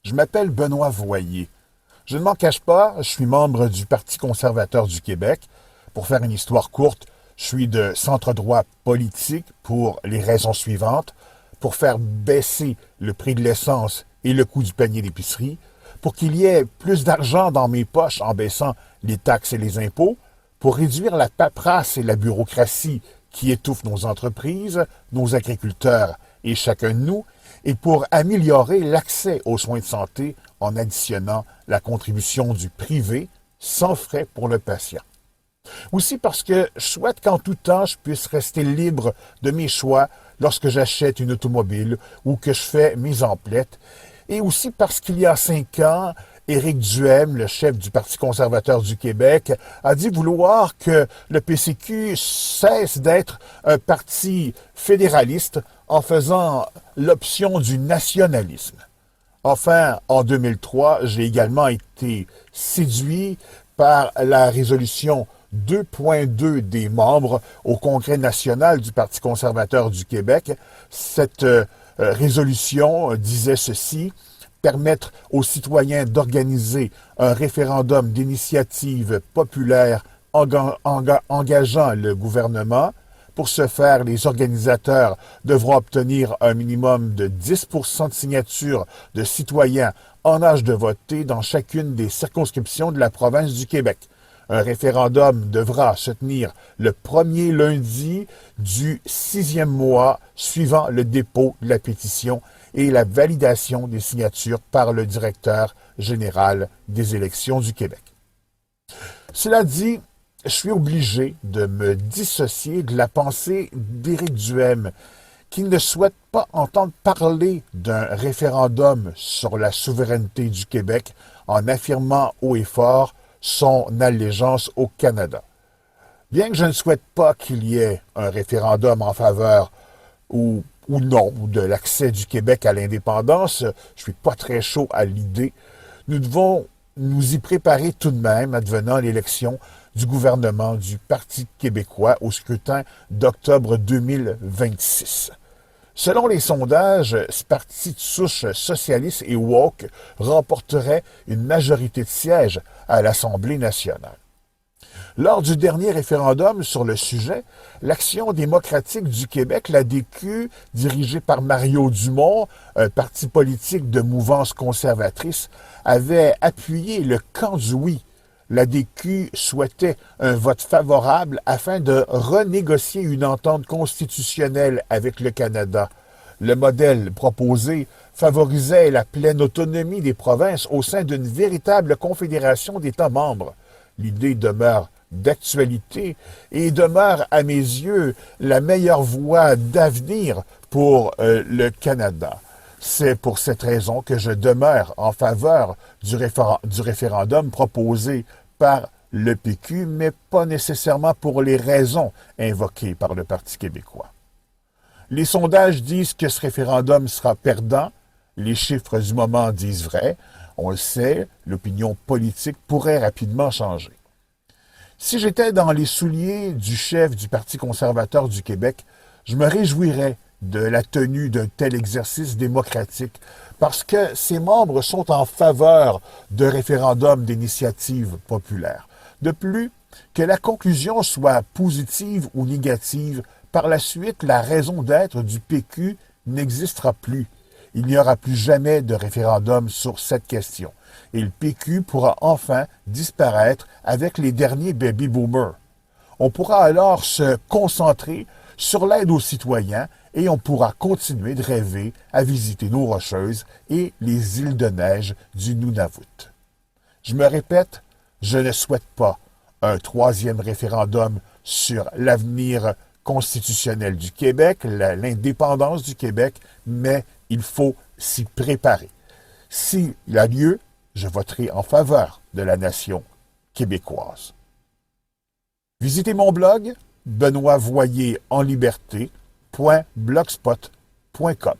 Je m'appelle Benoît Voyer. Je ne m'en cache pas, je suis membre du Parti conservateur du Québec. Pour faire une histoire courte, je suis de centre-droit politique pour les raisons suivantes. Pour faire baisser le prix de l'essence et le coût du panier d'épicerie, pour qu'il y ait plus d'argent dans mes poches en baissant les taxes et les impôts, pour réduire la paperasse et la bureaucratie qui étouffent nos entreprises, nos agriculteurs et chacun de nous, et pour améliorer l'accès aux soins de santé en additionnant la contribution du privé sans frais pour le patient. Aussi parce que je souhaite qu'en tout temps, je puisse rester libre de mes choix lorsque j'achète une automobile ou que je fais mes emplettes. Et aussi parce qu'il y a 5 ans, Éric Duhaime, le chef du Parti conservateur du Québec, a dit vouloir que le PCQ cesse d'être un parti fédéraliste en faisant l'option du nationalisme. Enfin, en 2003, j'ai également été séduit par la résolution 2.2 des membres au Congrès national du Parti conservateur du Québec. Cette résolution disait ceci: permettre aux citoyens d'organiser un référendum d'initiative populaire engageant le gouvernement. Pour ce faire, les organisateurs devront obtenir un minimum de 10% de signatures de citoyens en âge de voter dans chacune des circonscriptions de la province du Québec. Un référendum devra se tenir le premier lundi du 6e mois suivant le dépôt de la pétition et la validation des signatures par le directeur général des élections du Québec. Cela dit, je suis obligé de me dissocier de la pensée d'Éric Duhaime, qui ne souhaite pas entendre parler d'un référendum sur la souveraineté du Québec en affirmant haut et fort son allégeance au Canada. Bien que je ne souhaite pas qu'il y ait un référendum en faveur ou non de l'accès du Québec à l'indépendance, je suis pas très chaud à l'idée, nous devons nous y préparer tout de même advenant l'élection du gouvernement du Parti québécois au scrutin d'octobre 2026. Selon les sondages, ce parti de souche socialiste et woke remporterait une majorité de sièges à l'Assemblée nationale. Lors du dernier référendum sur le sujet, l'Action démocratique du Québec, l'ADQ, dirigée par Mario Dumont, un parti politique de mouvance conservatrice, avait appuyé le camp du oui. L'ADQ souhaitait un vote favorable afin de renégocier une entente constitutionnelle avec le Canada. Le modèle proposé favorisait la pleine autonomie des provinces au sein d'une véritable confédération d'États membres. L'idée demeure d'actualité et demeure, à mes yeux, la meilleure voie d'avenir pour le Canada. C'est pour cette raison que je demeure en faveur du référendum proposé par le PQ, mais pas nécessairement pour les raisons invoquées par le Parti québécois. Les sondages disent que ce référendum sera perdant. Les chiffres du moment disent vrai. On le sait, l'opinion politique pourrait rapidement changer. Si j'étais dans les souliers du chef du Parti conservateur du Québec, je me réjouirais de la tenue d'un tel exercice démocratique parce que ses membres sont en faveur de référendums d'initiative populaire. De plus, que la conclusion soit positive ou négative, par la suite, la raison d'être du PQ n'existera plus. Il n'y aura plus jamais de référendum sur cette question. Et le PQ pourra enfin disparaître avec les derniers baby-boomers. On pourra alors se concentrer sur l'aide aux citoyens et on pourra continuer de rêver à visiter nos Rocheuses et les îles de neige du Nunavut. Je me répète, je ne souhaite pas un 3e référendum sur l'avenir constitutionnel du Québec, l'indépendance du Québec, mais il faut s'y préparer. S'il a lieu, je voterai en faveur de la nation québécoise. Visitez mon blog benoîtvoyerenliberté.blogspot.com.